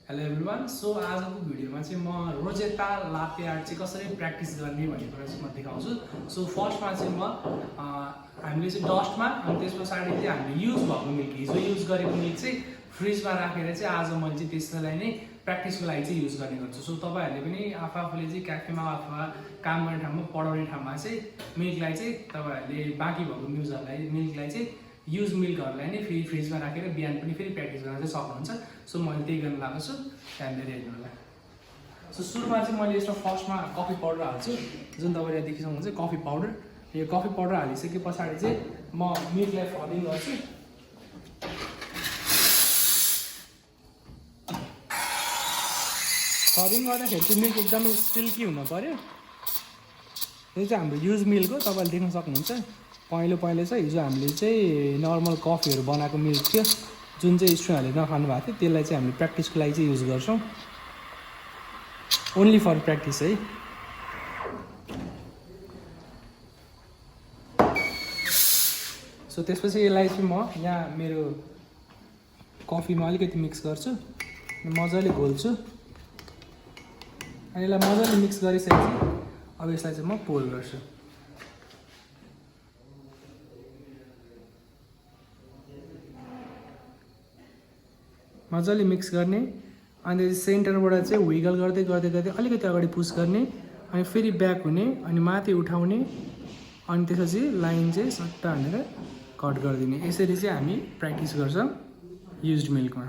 Hello everyone. So आजको भिडियोमा चाहिँ म रोजेटा लाटे आर्ट चाहिँ कसरी प्र्याक्टिस गर्ने भन्ने कुरा चाहिँ म देखाउँछु। सो फर्स्टमा चाहिँ हामीले चाहिँ डस्टमा अनि त्यस पछाडि चाहिँ हामीले युज भएको मिल्क, हिजो युज गरेको मिल्क चाहिँ फ्रिजमा राखेर चाहिँ आज मैले चाहिँ त्यसलाई नै प्र्याक्टिसको लागि चाहिँ युज गर्ने गर्छु। सो तपाईँहरूले पनि आफूले चाहिँ क्याफेमा अथवा काम गर्ने ठाउँमा पढाउने ठाउँमा चाहिँ मिल्कलाई चाहिँ तपाईँहरूले बाँकी भएको मिल्कलाई चाहिँ युज मिल्कहरूलाई नै फेरि फ्रिजमा राखेर बिहान पनि फेरि प्र्याक्टिस गर्न चाहिँ सक्नुहुन्छ। सो मैले त्यही गर्न लागेको छु, ध्यान दिएर हेर्नु होला। सो सुरुमा चाहिँ मैले यसमा फर्स्टमा कफी पाउडर हाल्छु, जुन तपाईँले देखिसक्नुहुन्छ कफी पाउडर। यो कफी पाउडर हालिसके पछाडि चाहिँ म मिल्कलाई फर्मिङ गर्छु। फर्मिङ गर्दाखेरि चाहिँ मिल्क एकदमै सिल्की हुनु पऱ्यो। यो चाहिँ हाम्रो युज मिल्क हो, तपाईँले देख्न सक्नुहुन्छ। पहिलो चाहिँ हिजो हामीले चाहिँ नर्मल कफीहरू बनाएको मिल्क थियो, जुन चाहिँ स्टुडेन्टहरूले नखानु भएको थियो, त्यसलाई चाहिँ हामीले प्र्याक्टिसको लागि चाहिँ युज गर्छौँ। ओन्ली फर प्र्याक्टिस है। सो त्यसपछि यसलाई चाहिँ म यहाँ मेरो कफीमा अलिकति मिक्स गर्छु, मजाले घोल्छु। अनि यसलाई मजाले मिक्स गरिसकेपछि अब यसलाई चाहिँ म पोर गर्छु। मजाले मिक्स गर्ने अनि सेन्टरबाट चाहिँ विगल गर्दै गर्दै गर्दै अलिकति अगाडि पुस गर्ने अनि फेरि ब्याक हुने अनि माथि उठाउने अनि त्यसपछि लाइन चाहिँ सट्टा हानेर कट गरिदिने। यसरी चाहिँ हामी प्र्याक्टिस गर्छौँ युज्ड मिल्कमा।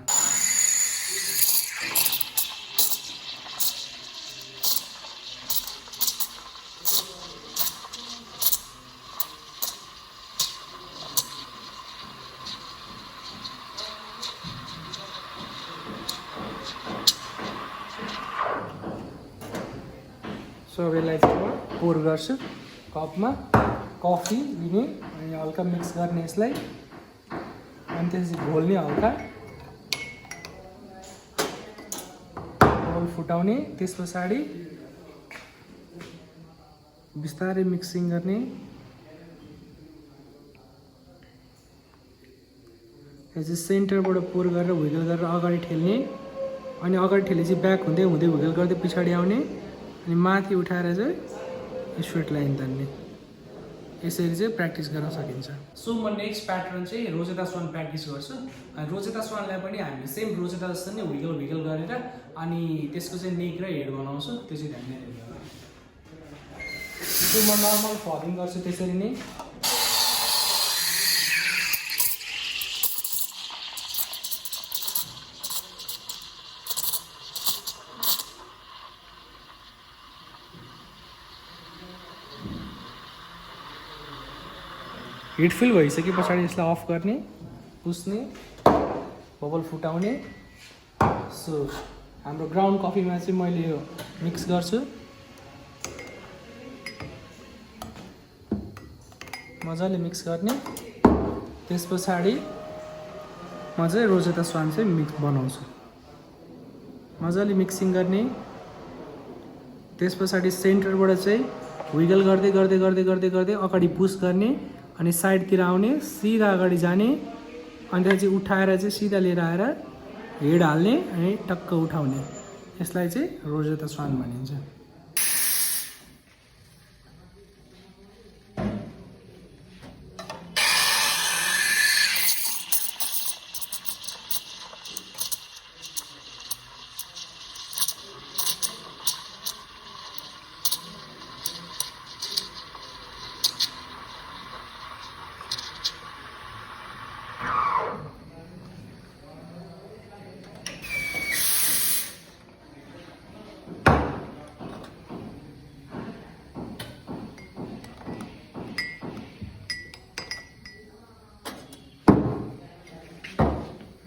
सो अब यसलाई चाहिँ म पोर गर्छु कपमा, कफी लिने अनि हल्का मिक्स गर्ने यसलाई अनि त्यसपछि घोल्ने, हल्का बबल फुटाउने, त्यस पछाडि बिस्तारै मिक्सिङ गर्ने। यो चाहिँ सेन्टरबाट पोर गरेर विगल गरेर अगाडि ठेल्ने अनि अगाडि ठेलेपछि ब्याक हुँदै हुँदै विगल गर्दै पछाडि आउने अनि माथि उठाएर चाहिँ स्ट्रेट लाइन तान्ने। यसरी चाहिँ प्र्याक्टिस गर्न सकिन्छ। सो म नेक्स्ट प्याटर्न चाहिँ रोजेटा स्वान प्र्याक्टिस गर्छु। अनि रोजेटा स्वानलाई पनि हामीले सेम रोजेटा जस्तो नै विगल गरेर अनि त्यसको चाहिँ नेक र हेड बनाउँछु, त्यो चाहिँ ध्यान दिएर हेर्नु होला। सो म नर्मल फर्मिङ गर्छु त्यसरी नै। हिट फिल भइसके पछाडि यसलाई अफ गर्ने, पुस्ने, बबल फुटाउने। सो हाम्रो ग्राउन्ड कफीमा चाहिँ मैले यो मिक्स गर्छु, मजाले मिक्स गर्ने। त्यस पछाडि म चाहिँ रोजेटा स्वान चाहिँ मिक्स बनाउँछु, मजाले मिक्सिङ गर्ने। त्यस पछाडि सेन्टरबाट चाहिँ विगल गर्दै गर्दै गर्दै गर्दै गर्दै अगाडि पुस गर्ने अनि साइडतिर आउने, सिधा अगाडि जाने अनि त्यहाँ चाहिँ उठाएर चाहिँ सिधा लिएर आएर हेड हाल्ने अनि टक्क उठाउने। यसलाई चाहिँ रोजेटा स्वान भनिन्छ।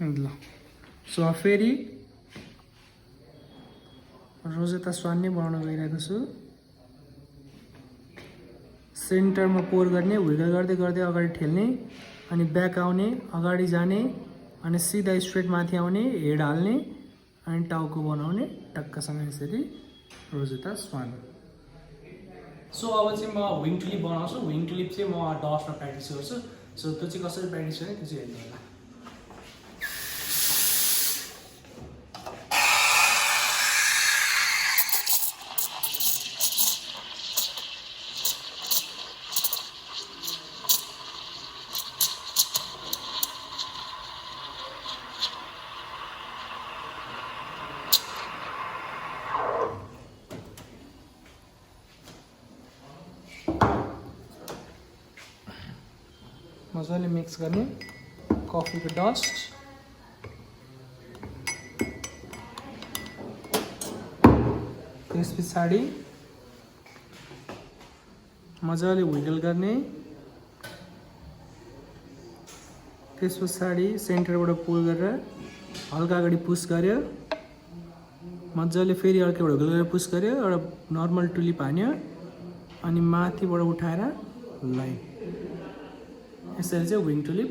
ल सो फेरि रोजेटा स्वान नै बनाउन गइरहेको छु। सेन्टरमा पोर गर्ने, विगल गर्दै गर्दै अगाडि ठेल्ने अनि ब्याक आउने, अगाडि जाने अनि सिधा स्ट्रेट माथि आउने, हेड हाल्ने अनि टाउको बनाउने टक्कसँग। यसरी रोजेटा स्वान। सो अब चाहिँ म विङ टुलिप बनाउँछु। विङ टुलिप चाहिँ म डस्टमा प्र्याक्टिस गर्छु। सो त्यो चाहिँ कसरी प्र्याक्टिस गर्ने त्यो चाहिँ हेर्नु होला। मजाले मिक्स गर्ने कफीको डस्ट त्यस पछाडि मजाले विगल गर्ने त्यस पछाडि सेन्टरबाट पुल गरेर हल्का अगाडि पुश गर्यो मजाले फेरि अर्को एउटा विगल गरेर पुश गर्यो एउटा नर्मल टुलिप हान्यो अनि माथिबाट उठाएर लाइन यसरी चाहिँ विङ टुलिप